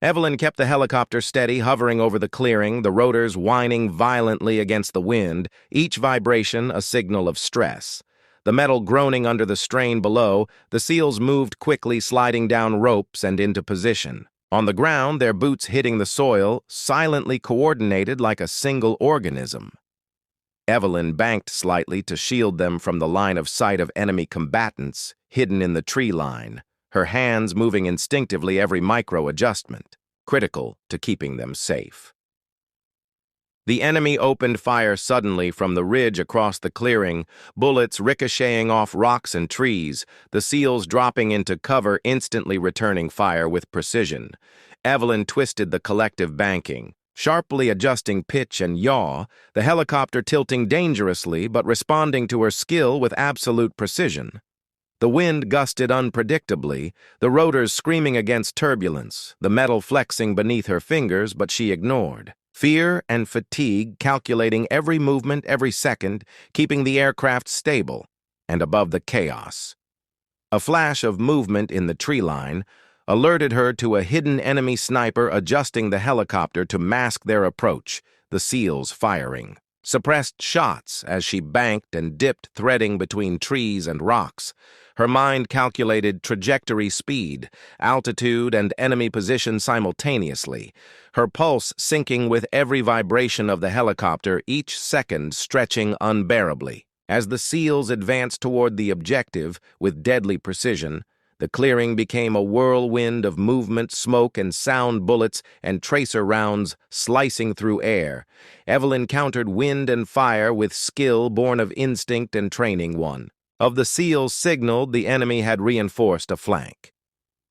Evelyn kept the helicopter steady, hovering over the clearing, the rotors whining violently against the wind, each vibration a signal of stress. The metal groaning under the strain below, the SEALs moved quickly, sliding down ropes and into position. On the ground, their boots hitting the soil, silently coordinated like a single organism. Evelyn banked slightly to shield them from the line of sight of enemy combatants, hidden in the tree line, her hands moving instinctively every micro-adjustment, critical to keeping them safe. The enemy opened fire suddenly from the ridge across the clearing, bullets ricocheting off rocks and trees, the SEALs dropping into cover, instantly returning fire with precision. Evelyn twisted the collective banking, sharply adjusting pitch and yaw, the helicopter tilting dangerously but responding to her skill with absolute precision. The wind gusted unpredictably, the rotors screaming against turbulence, the metal flexing beneath her fingers, but she ignored. Fear and fatigue calculating every movement, every second, keeping the aircraft stable and above the chaos. A flash of movement in the tree line alerted her to a hidden enemy sniper adjusting the helicopter to mask their approach, the SEALs firing. Suppressed shots as she banked and dipped, threading between trees and rocks. Her mind calculated trajectory, speed, altitude, and enemy position simultaneously, her pulse syncing with every vibration of the helicopter, each second stretching unbearably. As the SEALs advanced toward the objective with deadly precision, the clearing became a whirlwind of movement, smoke, and sound, bullets and tracer rounds slicing through air. Evelyn countered wind and fire with skill born of instinct and training. One of the SEALs signaled the enemy had reinforced a flank.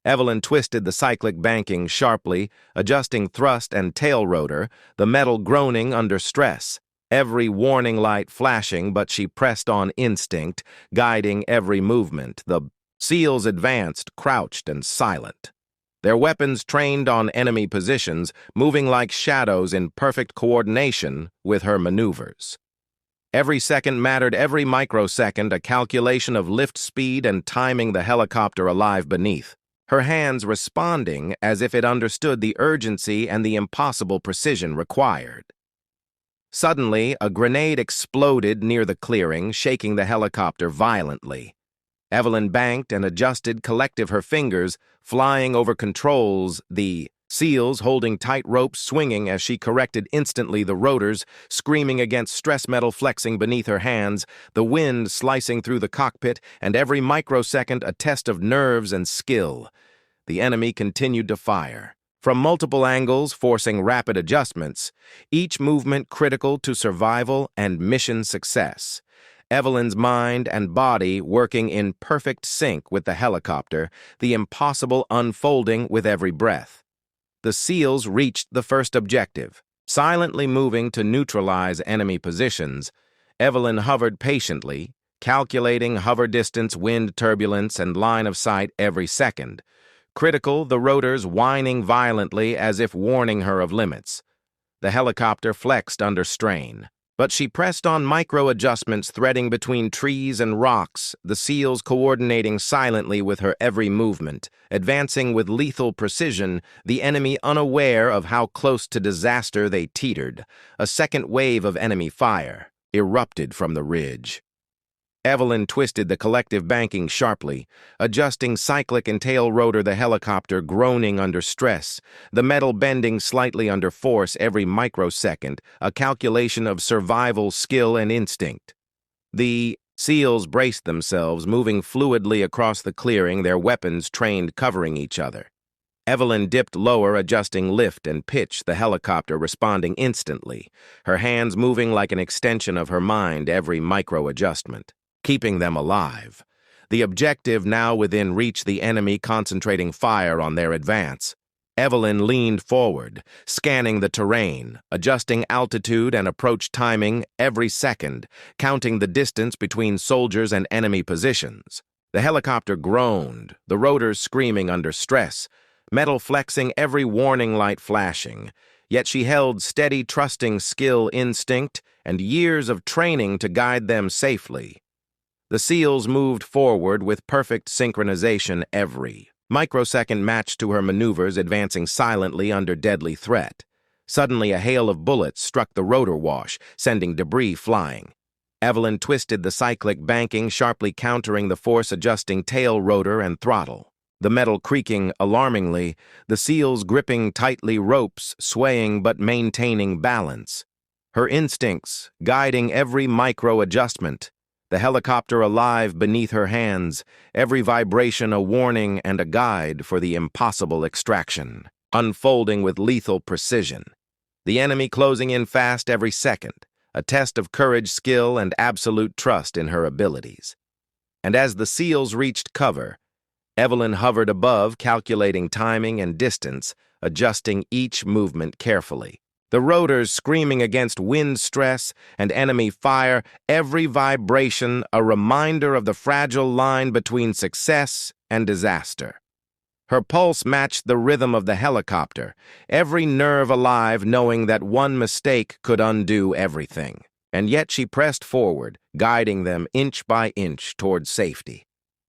Evelyn twisted the cyclic banking sharply, adjusting thrust and tail rotor, the metal groaning under stress. Every warning light flashing, but she pressed on instinct, guiding every movement. The SEALs advanced, crouched and silent, their weapons trained on enemy positions, moving like shadows in perfect coordination with her maneuvers. Every second mattered, every microsecond a calculation of lift speed and timing the helicopter alive beneath, her hands responding as if it understood the urgency and the impossible precision required. Suddenly, a grenade exploded near the clearing, shaking the helicopter violently. Evelyn banked and adjusted, collective her fingers, flying over controls, the SEALs holding tight ropes, swinging as she corrected instantly, the rotors screaming against stress, metal flexing beneath her hands, the wind slicing through the cockpit, and every microsecond a test of nerves and skill. The enemy continued to fire, from multiple angles, forcing rapid adjustments, each movement critical to survival and mission success. Evelyn's mind and body working in perfect sync with the helicopter, the impossible unfolding with every breath. The SEALs reached the first objective, silently moving to neutralize enemy positions. Evelyn hovered patiently, calculating hover distance, wind turbulence, and line of sight every second. Critical, the rotors whining violently as if warning her of limits. The helicopter flexed under strain. But she pressed on micro-adjustments, threading between trees and rocks, the SEALs coordinating silently with her every movement, advancing with lethal precision, the enemy unaware of how close to disaster they teetered. A second wave of enemy fire erupted from the ridge. Evelyn twisted the collective banking sharply, adjusting cyclic and tail rotor, the helicopter groaning under stress, the metal bending slightly under force every microsecond, a calculation of survival, skill, and instinct. The SEALs braced themselves, moving fluidly across the clearing, their weapons trained covering each other. Evelyn dipped lower, adjusting lift and pitch, the helicopter responding instantly, her hands moving like an extension of her mind, every micro-adjustment, keeping them alive. The objective now within reach, the enemy concentrating fire on their advance. Evelyn leaned forward, scanning the terrain, adjusting altitude and approach timing every second, counting the distance between soldiers and enemy positions. The helicopter groaned, the rotors screaming under stress, metal flexing, every warning light flashing. Yet she held steady, trusting skill, instinct, and years of training to guide them safely. The SEALs moved forward with perfect synchronization, every Microsecond matched to her maneuvers, advancing silently under deadly threat. Suddenly, a hail of bullets struck the rotor wash, sending debris flying. Evelyn twisted the cyclic banking, sharply countering the force-adjusting tail rotor and throttle. The metal creaking alarmingly, the seals gripping tightly, ropes swaying but maintaining balance. Her instincts guiding every micro-adjustment. The helicopter alive beneath her hands, every vibration a warning and a guide for the impossible extraction, unfolding with lethal precision. The enemy closing in fast every second, a test of courage, skill, and absolute trust in her abilities. And as the seals reached cover, Evelyn hovered above, calculating timing and distance, adjusting each movement carefully. The rotors screaming against wind stress and enemy fire, every vibration a reminder of the fragile line between success and disaster. Her pulse matched the rhythm of the helicopter, every nerve alive, knowing that one mistake could undo everything. And yet she pressed forward, guiding them inch by inch toward safety.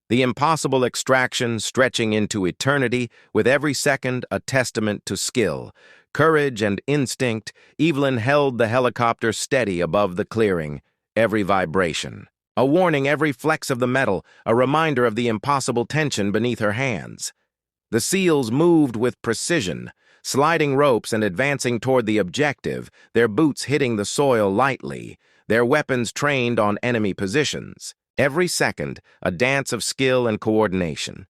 The impossible extraction stretching into eternity, with every second a testament to skill, courage, and instinct. Evelyn held the helicopter steady above the clearing, every vibration. A warning, every flex of the metal, a reminder of the impossible tension beneath her hands. The seals moved with precision, sliding ropes and advancing toward the objective, their boots hitting the soil lightly, their weapons trained on enemy positions. Every second, a dance of skill and coordination.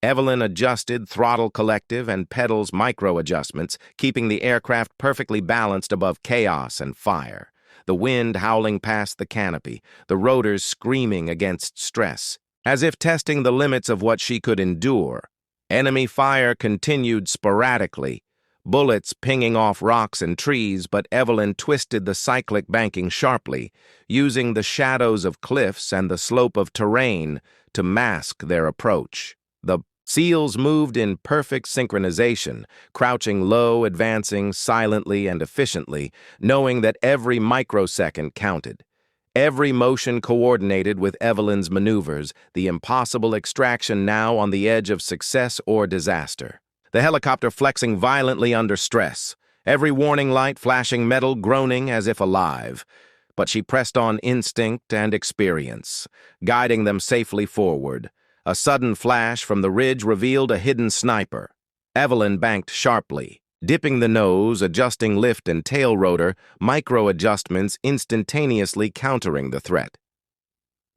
Evelyn adjusted throttle collective and pedals micro-adjustments, keeping the aircraft perfectly balanced above chaos and fire. The wind howling past the canopy, the rotors screaming against stress, as if testing the limits of what she could endure. Enemy fire continued sporadically, bullets pinging off rocks and trees, but Evelyn twisted the cyclic banking sharply, using the shadows of cliffs and the slope of terrain to mask their approach. The seals moved in perfect synchronization, crouching low, advancing silently and efficiently, knowing that every microsecond counted. Every motion coordinated with Evelyn's maneuvers, the impossible extraction now on the edge of success or disaster. The helicopter flexing violently under stress, every warning light flashing metal, groaning as if alive. But she pressed on instinct and experience, guiding them safely forward. A sudden flash from the ridge revealed a hidden sniper. Evelyn banked sharply, dipping the nose, adjusting lift and tail rotor, micro-adjustments instantaneously countering the threat.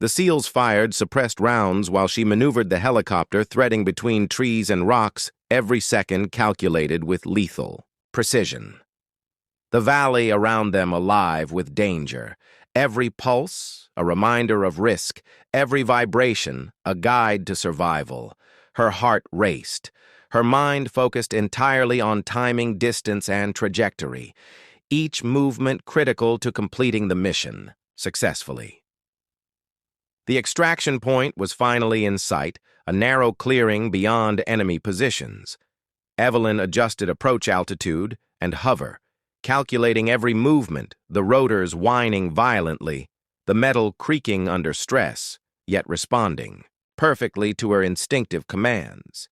The seals fired suppressed rounds while she maneuvered the helicopter, threading between trees and rocks, every second calculated with lethal precision. The valley around them alive with danger, every pulse a reminder of risk, every vibration a guide to survival. Her heart raced, her mind focused entirely on timing, distance, and trajectory, each movement critical to completing the mission successfully. The extraction point was finally in sight, a narrow clearing beyond enemy positions. Evelyn adjusted approach altitude and hover, calculating every movement, the rotors whining violently, the metal creaking under stress, yet responding perfectly to her instinctive commands.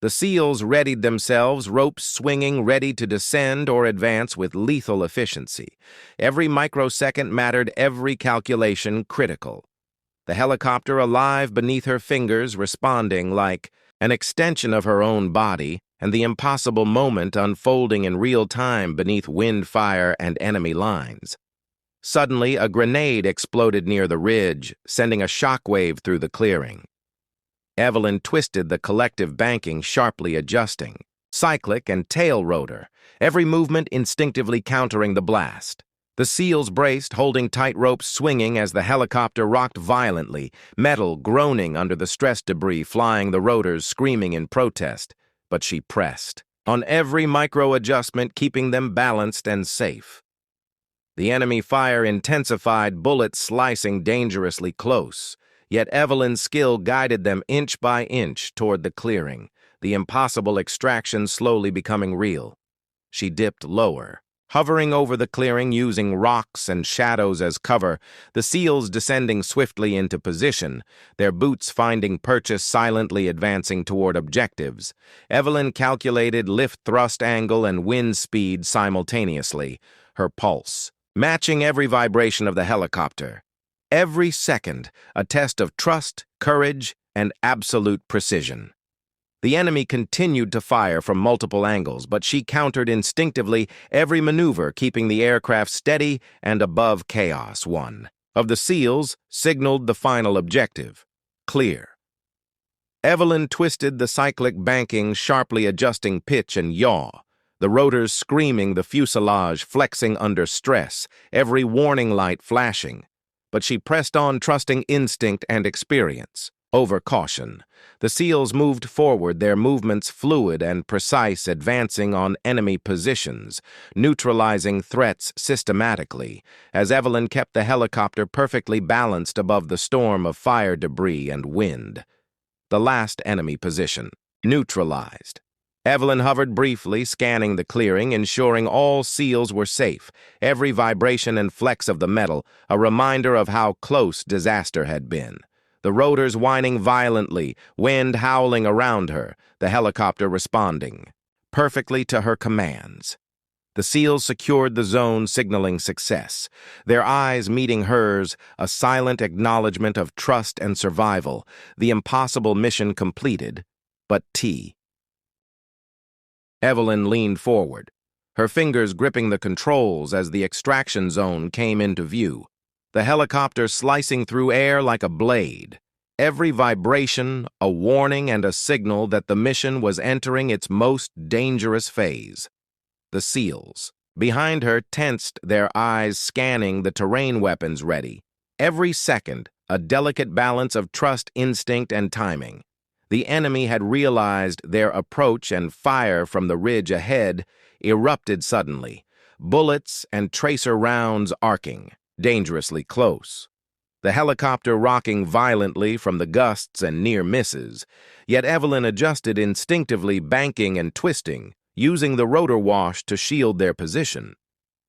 The seals readied themselves, ropes swinging, ready to descend or advance with lethal efficiency. Every microsecond mattered, every calculation critical. The helicopter alive beneath her fingers, responding like an extension of her own body, and the impossible moment unfolding in real time beneath wind, fire, and enemy lines. Suddenly, a grenade exploded near the ridge, sending a shockwave through the clearing. Evelyn twisted the collective banking, sharply adjusting, cyclic and tail rotor, every movement instinctively countering the blast. The seals braced, holding tight ropes swinging as the helicopter rocked violently, metal groaning under the stress debris, flying the rotors screaming in protest. But she pressed, on every micro-adjustment, keeping them balanced and safe. The enemy fire intensified, bullets slicing dangerously close, yet Evelyn's skill guided them inch by inch toward the clearing, the impossible extraction slowly becoming real. She dipped lower, Hovering over the clearing using rocks and shadows as cover, the SEALs descending swiftly into position, their boots finding purchase silently advancing toward objectives. Evelyn calculated lift-thrust angle and wind speed simultaneously, her pulse matching every vibration of the helicopter. Every second, a test of trust, courage, and absolute precision. The enemy continued to fire from multiple angles, but she countered instinctively every maneuver, keeping the aircraft steady and above chaos. One of the SEALs signaled the final objective: clear. Evelyn twisted the cyclic banking, sharply adjusting pitch and yaw, the rotors screaming, the fuselage flexing under stress, every warning light flashing. But she pressed on, trusting instinct and experience over caution. The SEALs moved forward, their movements fluid and precise, advancing on enemy positions, neutralizing threats systematically, as Evelyn kept the helicopter perfectly balanced above the storm of fire debris and wind. The last enemy position neutralized. Evelyn hovered briefly, scanning the clearing, ensuring all SEALs were safe, every vibration and flex of the metal a reminder of how close disaster had been. The rotors whining violently, wind howling around her, the helicopter responding perfectly to her commands. The SEALs secured the zone, signaling success, their eyes meeting hers, a silent acknowledgement of trust and survival, the impossible mission completed. But Evelyn leaned forward, her fingers gripping the controls as the extraction zone came into view, the helicopter slicing through air like a blade, every vibration a warning and a signal that the mission was entering its most dangerous phase. The SEALs, behind her, tensed, their eyes scanning the terrain, weapons ready. Every second, a delicate balance of trust, instinct, and timing. The enemy had realized their approach, and fire from the ridge ahead erupted suddenly, bullets and tracer rounds arcing, dangerously close. The helicopter rocking violently from the gusts and near misses, yet Evelyn adjusted instinctively, banking and twisting, using the rotor wash to shield their position.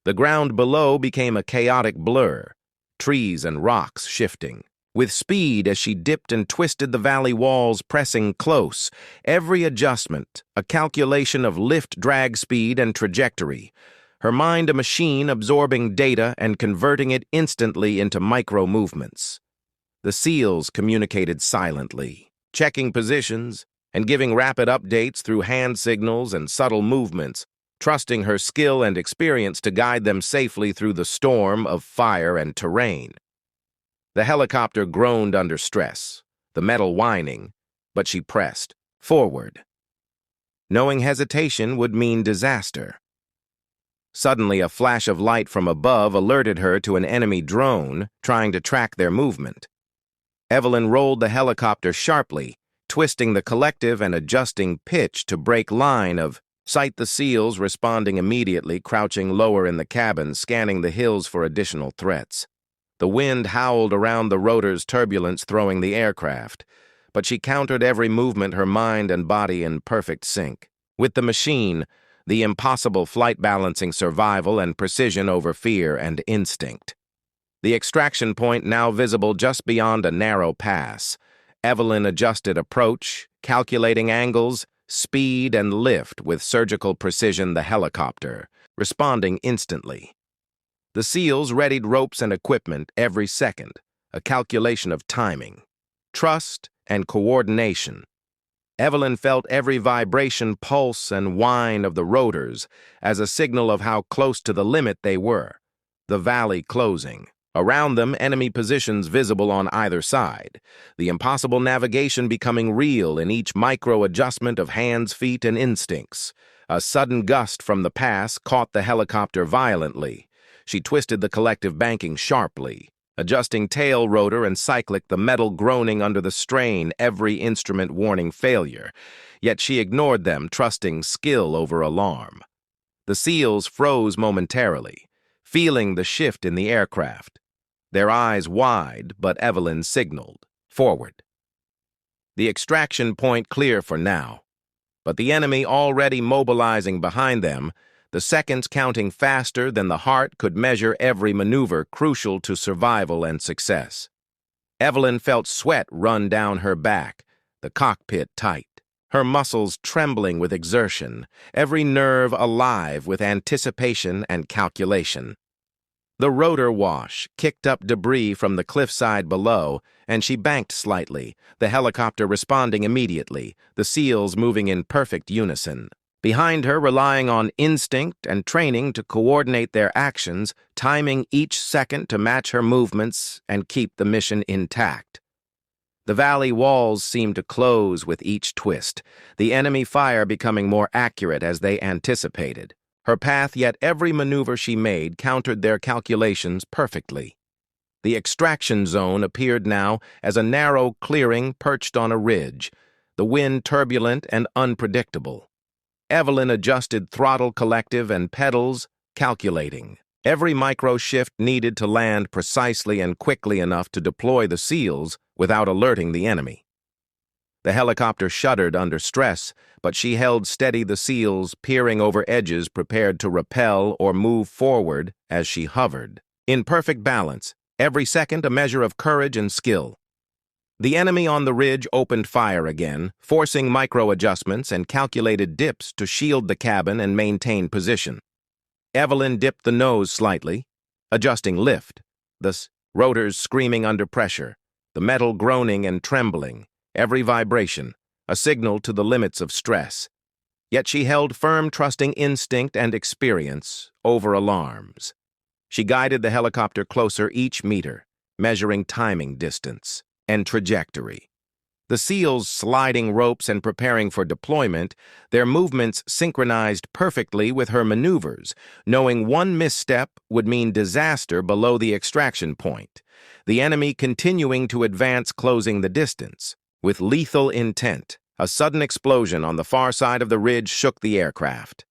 The ground below became a chaotic blur, trees and rocks shifting. With speed as she dipped and twisted, the valley walls pressing close, every adjustment a calculation of lift, drag, speed, and trajectory. Her mind a machine absorbing data and converting it instantly into micro-movements. The SEALs communicated silently, checking positions and giving rapid updates through hand signals and subtle movements, trusting her skill and experience to guide them safely through the storm of fire and terrain. The helicopter groaned under stress, the metal whining, but she pressed forward, knowing hesitation would mean disaster. Suddenly, a flash of light from above alerted her to an enemy drone trying to track their movement. Evelyn rolled the helicopter sharply, twisting the collective and adjusting pitch to break line of sight. The SEALs responding immediately, crouching lower in the cabin, scanning the hills for additional threats. The wind howled around the rotors, turbulence throwing the aircraft, but she countered every movement, her mind and body in perfect sync. With the machine, the impossible flight balancing survival and precision over fear and instinct. The extraction point now visible just beyond a narrow pass. Evelyn adjusted approach, calculating angles, speed, and lift with surgical precision, the helicopter responding instantly. The SEALs readied ropes and equipment every second, a calculation of timing, trust, and coordination. Evelyn felt every vibration, pulse, and whine of the rotors as a signal of how close to the limit they were. The valley closing. Around them, enemy positions visible on either side. The impossible navigation becoming real in each micro-adjustment of hands, feet, and instincts. A sudden gust from the pass caught the helicopter violently. She twisted the collective banking sharply, adjusting tail rotor and cyclic, the metal groaning under the strain, every instrument warning failure. Yet she ignored them, trusting skill over alarm. The SEALs froze momentarily, feeling the shift in the aircraft. Their eyes wide, but Evelyn signaled forward. The extraction point clear for now, but the enemy already mobilizing behind them. the seconds counting faster than the heart could measure every maneuver crucial to survival and success. Evelyn felt sweat run down her back, the cockpit tight, her muscles trembling with exertion, every nerve alive with anticipation and calculation. The rotor wash kicked up debris from the cliffside below, and she banked slightly, the helicopter responding immediately, the seals moving in perfect unison. Behind her, relying on instinct and training to coordinate their actions, timing each second to match her movements and keep the mission intact. The valley walls seemed to close with each twist, the enemy fire becoming more accurate as they anticipated. Her path, yet every maneuver she made countered their calculations perfectly. The extraction zone appeared now as a narrow clearing perched on a ridge, the wind turbulent and unpredictable. Evelyn adjusted throttle collective and pedals, calculating. Every micro shift needed to land precisely and quickly enough to deploy the seals without alerting the enemy. The helicopter shuddered under stress, but she held steady, the seals peering over edges prepared to rappel or move forward as she hovered. In perfect balance, every second a measure of courage and skill. The enemy on the ridge opened fire again, forcing micro-adjustments and calculated dips to shield the cabin and maintain position. Evelyn dipped the nose slightly, adjusting lift, the rotors screaming under pressure, the metal groaning and trembling, every vibration, a signal to the limits of stress. Yet she held firm, trusting instinct and experience over alarms. She guided the helicopter closer each meter, measuring timing distance and trajectory. The seals sliding ropes and preparing for deployment, their movements synchronized perfectly with her maneuvers, knowing one misstep would mean disaster below the extraction point, the enemy continuing to advance, closing the distance. With lethal intent, a sudden explosion on the far side of the ridge shook the aircraft.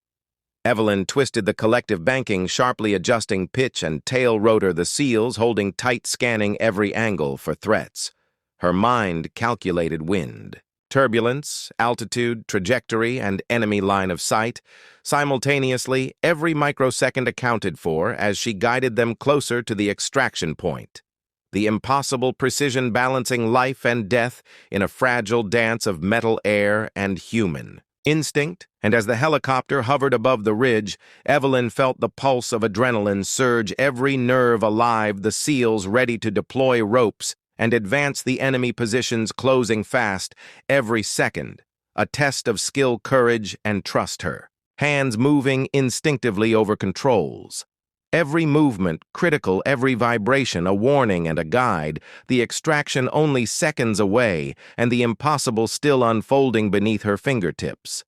Evelyn twisted the collective banking, sharply adjusting pitch and tail rotor, the seals holding tight, scanning every angle for threats. Her mind calculated wind, turbulence, altitude, trajectory, and enemy line of sight. Simultaneously, every microsecond accounted for as she guided them closer to the extraction point. The impossible precision balancing life and death in a fragile dance of metal, air, and human instinct, and as the helicopter hovered above the ridge, Evelyn felt the pulse of adrenaline surge, every nerve alive, the seals ready to deploy ropes and advance the enemy positions, closing fast every second, a test of skill, courage, and trust her, hands moving instinctively over controls. Every movement critical, every vibration a warning and a guide, the extraction only seconds away, and the impossible still unfolding beneath her fingertips.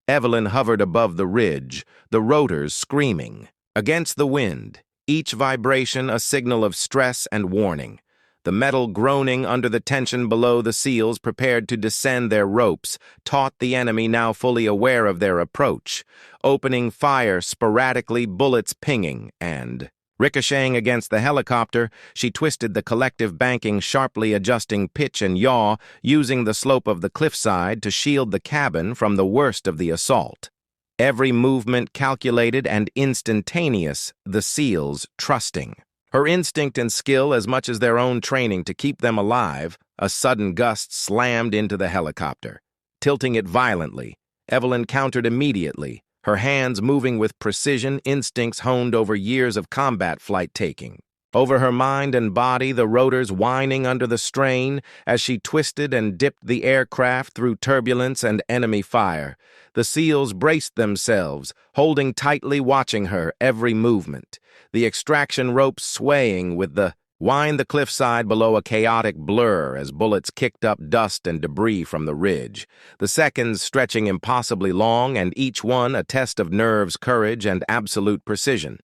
Evelyn hovered above the ridge, the rotors screaming. Against the wind, each vibration a signal of stress and warning. The metal groaning under the tension below, the seals prepared to descend their ropes, taught the enemy, now fully aware of their approach, opening fire sporadically, bullets pinging, and, ricocheting against the helicopter, she twisted the collective banking, sharply adjusting pitch and yaw, using the slope of the cliffside to shield the cabin from the worst of the assault. Every movement calculated and instantaneous, the seals trusting. Her instinct and skill as much as their own training to keep them alive, a sudden gust slammed into the helicopter. Tilting it violently, Evelyn countered immediately, her hands moving with precision, instincts honed over years of combat flight taking. Over her mind and body, the rotors whining under the strain as she twisted and dipped the aircraft through turbulence and enemy fire. The seals braced themselves, holding tightly, watching her every movement. The extraction ropes swaying with the wind, the cliffside below a chaotic blur as bullets kicked up dust and debris from the ridge. The seconds stretching impossibly long, and each one a test of nerves, courage, and absolute precision.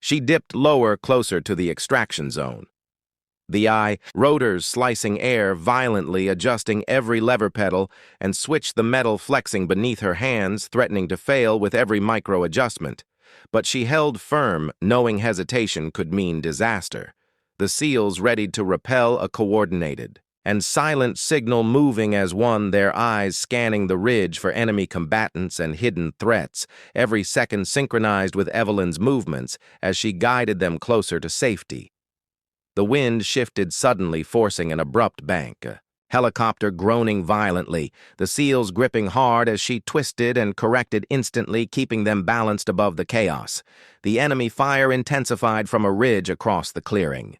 She dipped lower, closer to the extraction zone. The rotors slicing air violently, adjusting every lever pedal, and switched the metal flexing beneath her hands, threatening to fail with every micro-adjustment. But she held firm, knowing hesitation could mean disaster. The seals readied to repel a coordinated, and silent signal moving as one, their eyes scanning the ridge for enemy combatants and hidden threats, every second synchronized with Evelyn's movements as she guided them closer to safety. The wind shifted suddenly, forcing an abrupt bank. Helicopter groaning violently, the seals gripping hard as she twisted and corrected instantly, keeping them balanced above the chaos. The enemy fire intensified from a ridge across the clearing.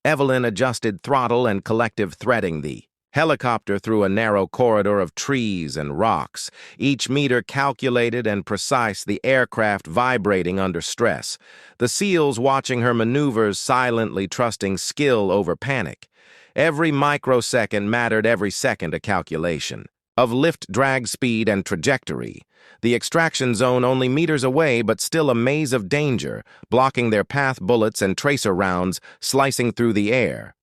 Evelyn adjusted throttle and collective threading the helicopter through a narrow corridor of trees and rocks, each meter calculated and precise, the aircraft vibrating under stress. The SEALs watching her maneuvers, silently trusting skill over panic. Every microsecond mattered, every second a calculation of lift, drag, speed, and trajectory. The extraction zone only meters away, but still a maze of danger, blocking their path, bullets and tracer rounds slicing through the air.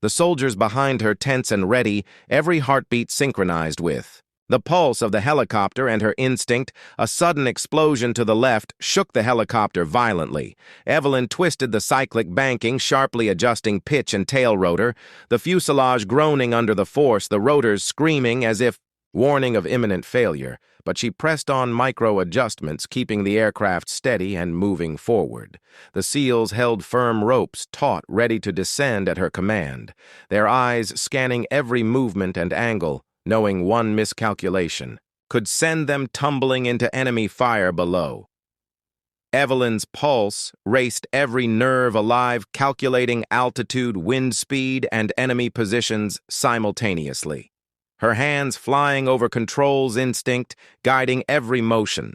The soldiers behind her tense and ready, every heartbeat synchronized with the pulse of the helicopter, and her instinct. A sudden explosion to the left shook the helicopter violently. Evelyn twisted the cyclic banking, sharply adjusting pitch and tail rotor, the fuselage groaning under the force, the rotors screaming as if warning of imminent failure, but she pressed on micro-adjustments, keeping the aircraft steady and moving forward. The SEALs held firm ropes, taut, ready to descend at her command, their eyes scanning every movement and angle, knowing one miscalculation could send them tumbling into enemy fire below. Evelyn's pulse raced, every nerve alive, calculating altitude, wind speed, and enemy positions simultaneously. Her hands flying over controls, instinct guiding every motion.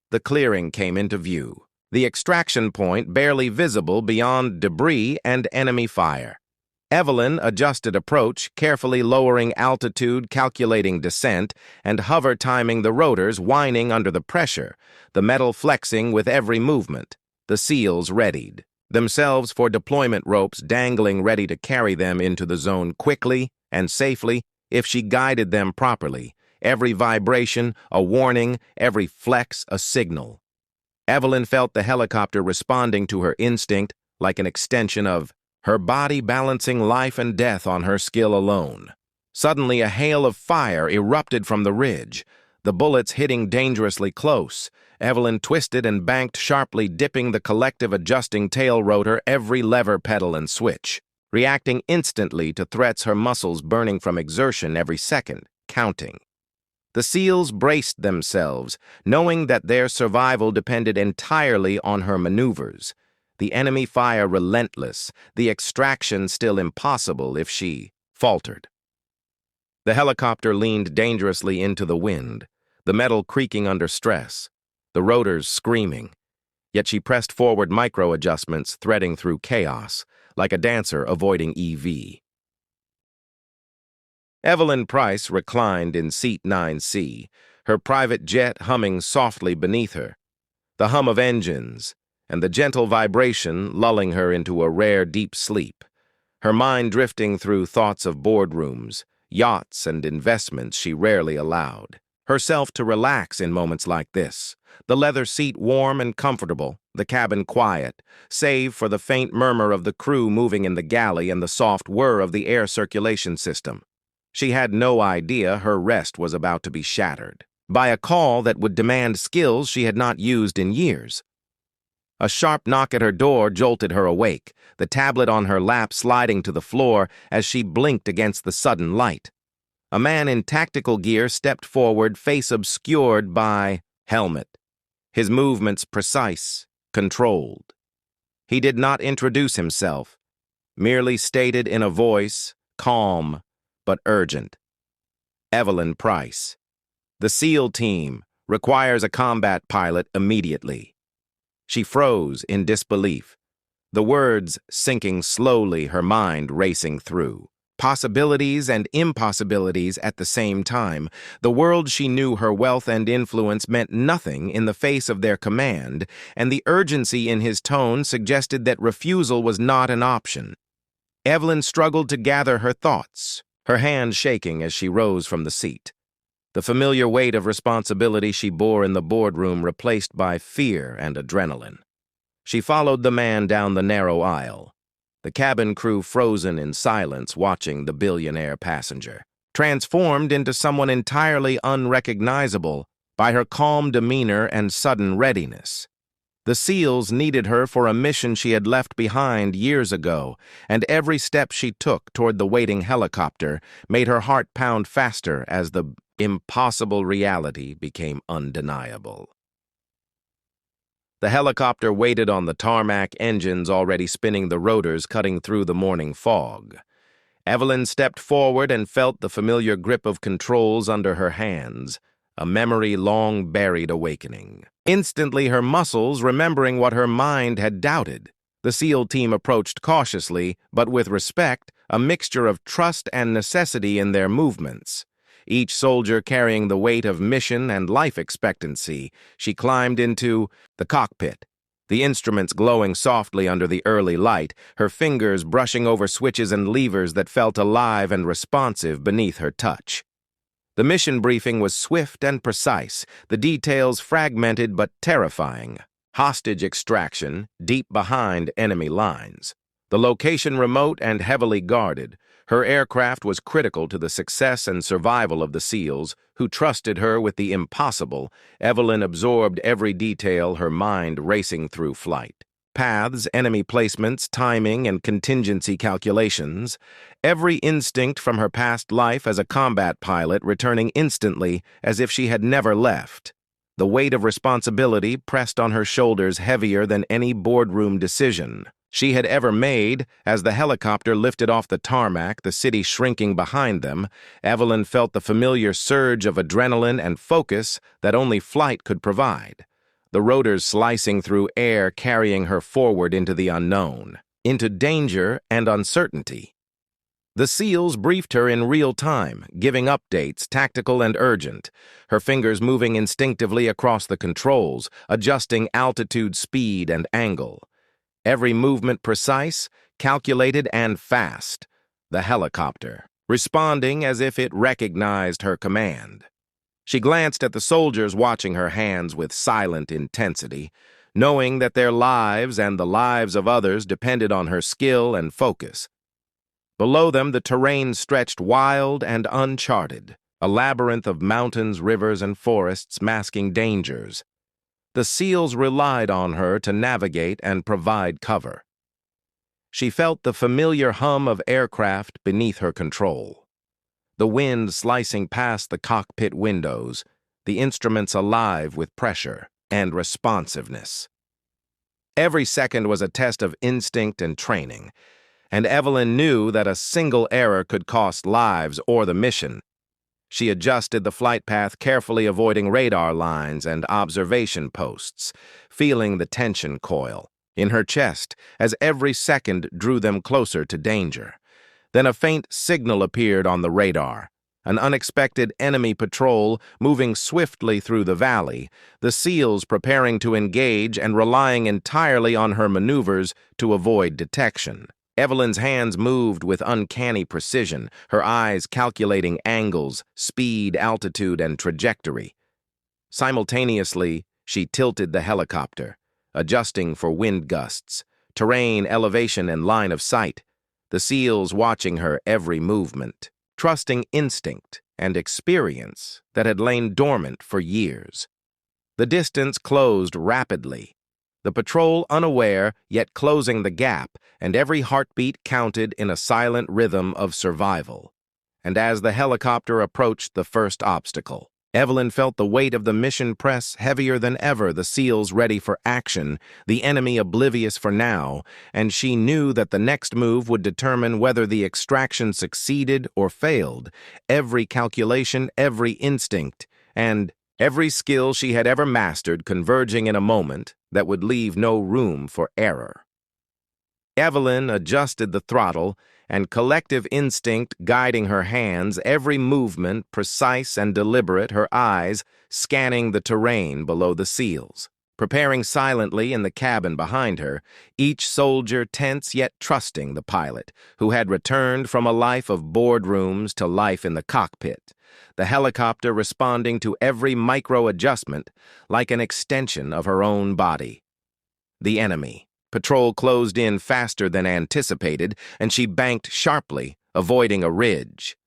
The clearing came into view, the extraction point barely visible beyond debris and enemy fire. Evelyn adjusted approach, carefully lowering altitude, calculating descent, and hover timing the rotors, whining under the pressure, the metal flexing with every movement. The SEALs readied themselves for deployment, ropes dangling ready to carry them into the zone quickly and safely if she guided them properly. Every vibration a warning, every flex a signal. Evelyn felt the helicopter responding to her instinct like an extension of her body, balancing life and death on her skill alone. Suddenly, a hail of fire erupted from the ridge, the bullets hitting dangerously close. Evelyn twisted and banked sharply, dipping the collective adjusting tail rotor, every lever, pedal, and switch, reacting instantly to threats, her muscles burning from exertion, every second counting. The SEALs braced themselves, knowing that their survival depended entirely on her maneuvers. The enemy fire relentless, the extraction still impossible if she faltered. The helicopter leaned dangerously into the wind, the metal creaking under stress, the rotors screaming. Yet she pressed forward, micro-adjustments threading through chaos, like a dancer avoiding EV. Evelyn Price reclined in seat 9C, her private jet humming softly beneath her, the hum of engines, and the gentle vibration lulling her into a rare deep sleep, her mind drifting through thoughts of boardrooms, yachts, and investments she rarely allowed herself to relax in moments like this, the leather seat warm and comfortable, the cabin quiet, save for the faint murmur of the crew moving in the galley and the soft whir of the air circulation system. She had no idea her rest was about to be shattered by a call that would demand skills she had not used in years. A sharp knock at her door jolted her awake, the tablet on her lap sliding to the floor as she blinked against the sudden light. A man in tactical gear stepped forward, face obscured by helmet, his movements precise, controlled. He did not introduce himself, merely stated in a voice, calm but urgent. Evelyn Price. The SEAL team requires a combat pilot immediately. She froze in disbelief, the words sinking slowly, her mind racing through. Possibilities and impossibilities at the same time. The world she knew, her wealth and influence, meant nothing in the face of their command, and the urgency in his tone suggested that refusal was not an option. Evelyn struggled to gather her thoughts, her hand shaking as she rose from the seat. The familiar weight of responsibility she bore in the boardroom replaced by fear and adrenaline. She followed the man down the narrow aisle. the cabin crew frozen in silence watching the billionaire passenger, transformed into someone entirely unrecognizable by her calm demeanor and sudden readiness. The SEALs needed her for a mission she had left behind years ago, and every step she took toward the waiting helicopter made her heart pound faster as the impossible reality became undeniable. The helicopter waited on the tarmac, engines already spinning, the rotors cutting through the morning fog. Evelyn stepped forward and felt the familiar grip of controls under her hands, a memory long buried awakening. Instantly, her muscles remembering what her mind had doubted. The SEAL team approached cautiously, but with respect, a mixture of trust and necessity in their movements. Each soldier carrying the weight of mission and life expectancy, she climbed into the cockpit, the instruments glowing softly under the early light, her fingers brushing over switches and levers that felt alive and responsive beneath her touch. The mission briefing was swift and precise, the details fragmented but terrifying. Hostage extraction deep behind enemy lines. The location remote and heavily guarded. Her aircraft was critical to the success and survival of the SEALs, who trusted her with the impossible. Evelyn absorbed every detail, her mind racing through flight. Paths, enemy placements, timing, and contingency calculations. Every instinct from her past life as a combat pilot returning instantly as if she had never left. The weight of responsibility pressed on her shoulders heavier than any boardroom decision she had ever made. As the helicopter lifted off the tarmac, the city shrinking behind them, Evelyn felt the familiar surge of adrenaline and focus that only flight could provide. The rotors slicing through air, carrying her forward into the unknown, into danger and uncertainty. The SEALs briefed her in real time, giving updates, tactical and urgent, her fingers moving instinctively across the controls, adjusting altitude, speed, and angle. Every movement precise, calculated, and fast. The helicopter, responding as if it recognized her command. She glanced at the soldiers watching her hands with silent intensity, knowing that their lives and the lives of others depended on her skill and focus. Below them, the terrain stretched wild and uncharted, a labyrinth of mountains, rivers, and forests masking dangers. The SEALs relied on her to navigate and provide cover. She felt the familiar hum of aircraft beneath her control. The wind slicing past the cockpit windows, the instruments alive with pressure and responsiveness. Every second was a test of instinct and training, and Evelyn knew that a single error could cost lives or the mission. She adjusted the flight path carefully, avoiding radar lines and observation posts, feeling the tension coil in her chest as every second drew them closer to danger. Then a faint signal appeared on the radar, an unexpected enemy patrol moving swiftly through the valley, the SEALs preparing to engage and relying entirely on her maneuvers to avoid detection. Evelyn's hands moved with uncanny precision, her eyes calculating angles, speed, altitude, and trajectory. Simultaneously, she tilted the helicopter, adjusting for wind gusts, terrain, elevation, and line of sight, the SEALs watching her every movement, trusting instinct and experience that had lain dormant for years. The distance closed rapidly, the patrol unaware yet closing the gap, and every heartbeat counted in a silent rhythm of survival. And as the helicopter approached the first obstacle, Evelyn felt the weight of the mission press heavier than ever, the SEALs ready for action, the enemy oblivious for now, and she knew that the next move would determine whether the extraction succeeded or failed. Every calculation, every instinct, and every skill she had ever mastered converging in a moment that would leave no room for error. Evelyn adjusted the throttle, and collective instinct guiding her hands, every movement precise and deliberate, her eyes scanning the terrain below the SEALs. Preparing silently in the cabin behind her, each soldier tense yet trusting the pilot, who had returned from a life of boardrooms to life in the cockpit, the helicopter responding to every micro-adjustment like an extension of her own body. The enemy, patrol closed in faster than anticipated, and she banked sharply, avoiding a ridge,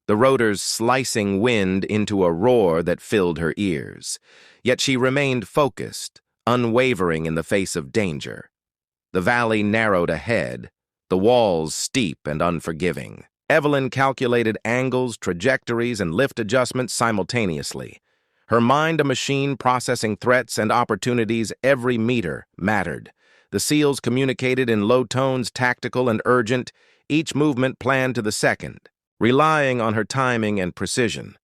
the rotors slicing wind into a roar that filled her ears. Yet she remained focused, unwavering in the face of danger. The valley narrowed ahead, the walls steep and unforgiving. Evelyn calculated angles, trajectories, and lift adjustments simultaneously. Her mind a machine processing threats and opportunities. Every meter mattered. The SEALs communicated in low tones, tactical and urgent, each movement planned to the second, relying on her timing and precision.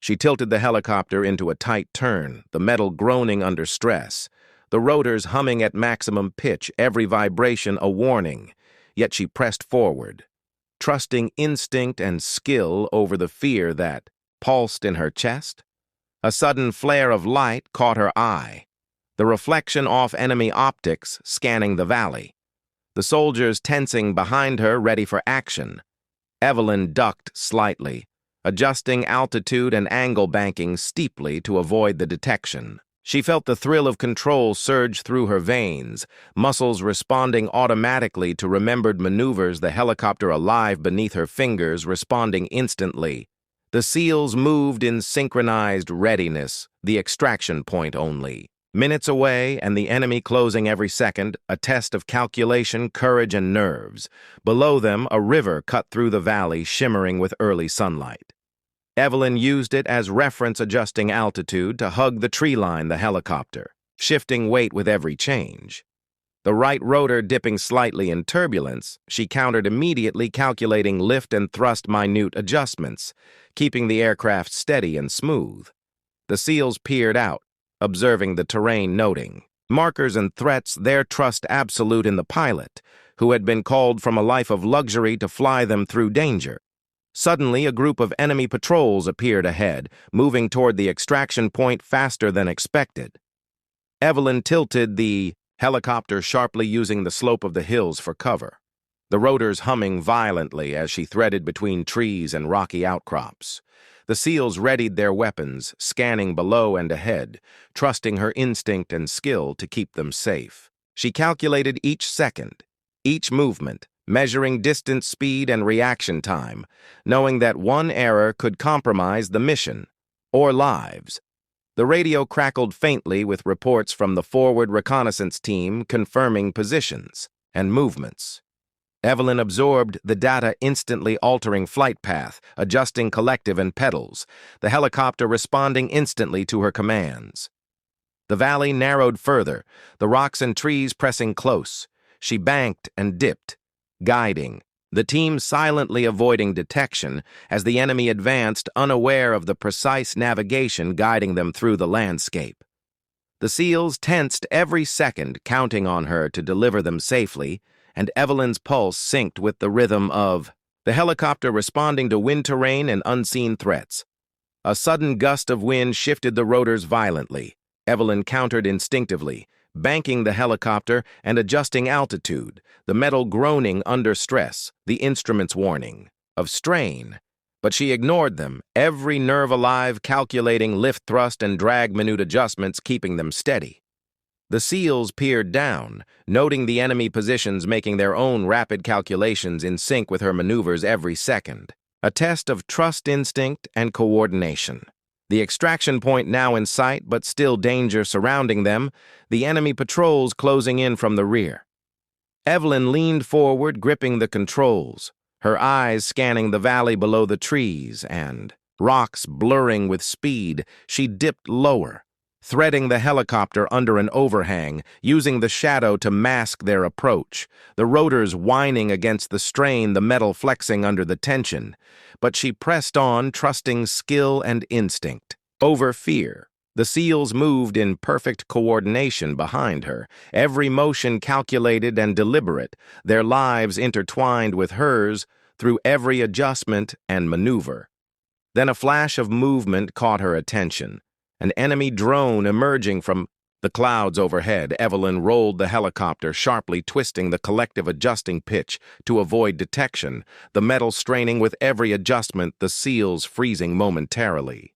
She tilted the helicopter into a tight turn, the metal groaning under stress, the rotors humming at maximum pitch, every vibration a warning. Yet she pressed forward, trusting instinct and skill over the fear that pulsed in her chest. A sudden flare of light caught her eye, the reflection off enemy optics scanning the valley. The soldiers tensing behind her, ready for action. Evelyn ducked slightly, adjusting altitude and angle banking steeply to avoid the detection. She felt the thrill of control surge through her veins, muscles responding automatically to remembered maneuvers, the helicopter alive beneath her fingers responding instantly. The SEALs moved in synchronized readiness, the extraction point only. Minutes away and the enemy closing every second, a test of calculation, courage, and nerves. Below them, a river cut through the valley, shimmering with early sunlight. Evelyn used it as reference, adjusting altitude to hug the tree line, the helicopter, shifting weight with every change. The right rotor dipping slightly in turbulence, she countered immediately, calculating lift and thrust minute adjustments, keeping the aircraft steady and smooth. The SEALs peered out, observing the terrain, noting markers and threats, their trust absolute in the pilot, who had been called from a life of luxury to fly them through danger. Suddenly, a group of enemy patrols appeared ahead, moving toward the extraction point faster than expected. Evelyn tilted the helicopter sharply, using the slope of the hills for cover, the rotors humming violently as she threaded between trees and rocky outcrops. The SEALs readied their weapons, scanning below and ahead, trusting her instinct and skill to keep them safe. She calculated each second, each movement, measuring distance, speed, and reaction time, knowing that one error could compromise the mission or lives. The radio crackled faintly with reports from the forward reconnaissance team confirming positions and movements. Evelyn absorbed the data, instantly altering flight path, adjusting collective and pedals, the helicopter responding instantly to her commands. The valley narrowed further, the rocks and trees pressing close. She banked and dipped, guiding, the team silently avoiding detection as the enemy advanced, unaware of the precise navigation guiding them through the landscape. The SEALs tensed every second, counting on her to deliver them safely, and Evelyn's pulse synced with the rhythm of the helicopter responding to wind terrain and unseen threats. A sudden gust of wind shifted the rotors violently. Evelyn countered instinctively, banking the helicopter and adjusting altitude, the metal groaning under stress, the instruments warning of strain. But she ignored them, every nerve alive, calculating lift, thrust, and drag minute adjustments, keeping them steady. The SEALs peered down, noting the enemy positions, making their own rapid calculations in sync with her maneuvers every second. A test of trust, instinct, and coordination. The extraction point now in sight, but still danger surrounding them, the enemy patrols closing in from the rear. Evelyn leaned forward, gripping the controls, her eyes scanning the valley below the trees and rocks blurring with speed. She dipped lower, threading the helicopter under an overhang, using the shadow to mask their approach, the rotors whining against the strain, the metal flexing under the tension. But she pressed on, trusting skill and instinct over fear. The SEALs moved in perfect coordination behind her, every motion calculated and deliberate, their lives intertwined with hers through every adjustment and maneuver. Then a flash of movement caught her attention. An enemy drone emerging from the clouds overhead. Evelyn rolled the helicopter, sharply twisting the collective adjusting pitch to avoid detection, the metal straining with every adjustment, the SEALs freezing momentarily.